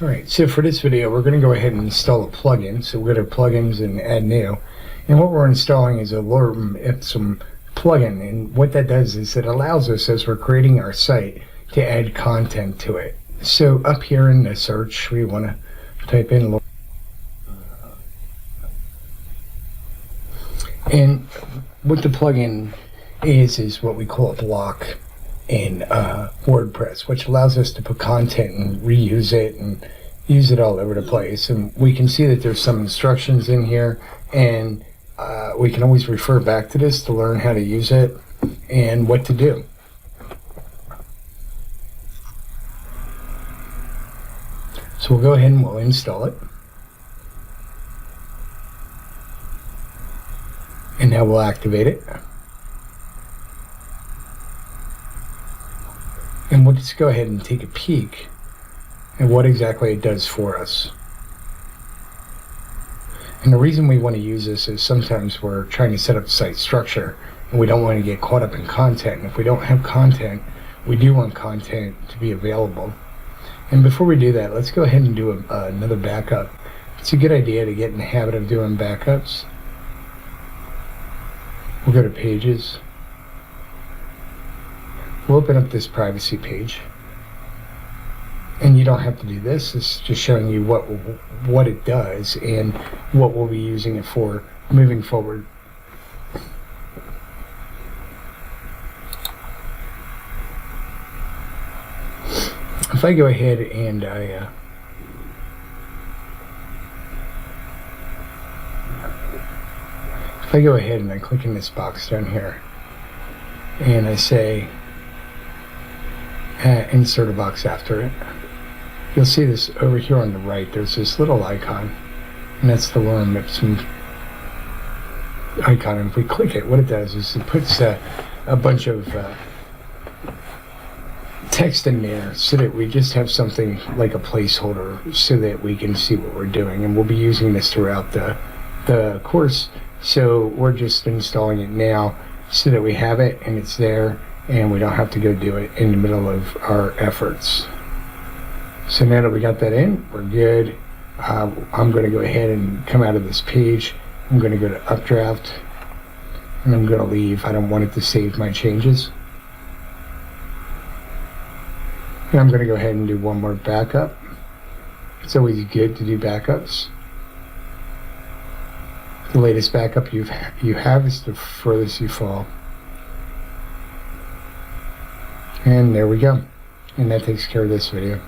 Alright, so for this video we're going to go ahead and install a plugin. So we'll go to plugins and add new. And what we're installing is a lorem ipsum plugin, and what that does is it allows us, as we're creating our site, to add content to it. So up here in the search we want to type in lorem. And what the plugin is what we call a block in WordPress, which allows us to put content and reuse it and use it all over the place. And we can see that there's some instructions in here, and we can always refer back to this to learn how to use it and what to do. So we'll go ahead and we'll install it. And now we'll activate it. And we'll just go ahead and take a peek at what exactly it does for us. And the reason we want to use this is sometimes we're trying to set up site structure and we don't want to get caught up in content. And if we don't have content, we do want content to be available. And before we do that, let's go ahead and do another backup. It's a good idea to get in the habit of doing backups. We'll go to Pages. We'll open up this privacy page. And you don't have to do this. It's just showing you what it does and what we'll be using it for moving forward. If I go ahead and I click in this box down here and I say insert a box after it, you'll see this over here on the right. There's this little icon, and that's the lorem ipsum icon. And if we click it, what it does is it puts a bunch of text in there so that we just have something like a placeholder so that we can see what we're doing. And we'll be using this throughout the course, so we're just installing it now so that we have it and it's there and we don't have to go do it in the middle of our efforts. So now that we got that in, we're good. I'm going to go ahead and come out of this page. I'm going to go to Updraft and I'm going to leave. I don't want it to save my changes. And I'm going to go ahead and do one more backup. It's always good to do backups. The latest backup you have is the furthest you fall. And there we go. And that takes care of this video.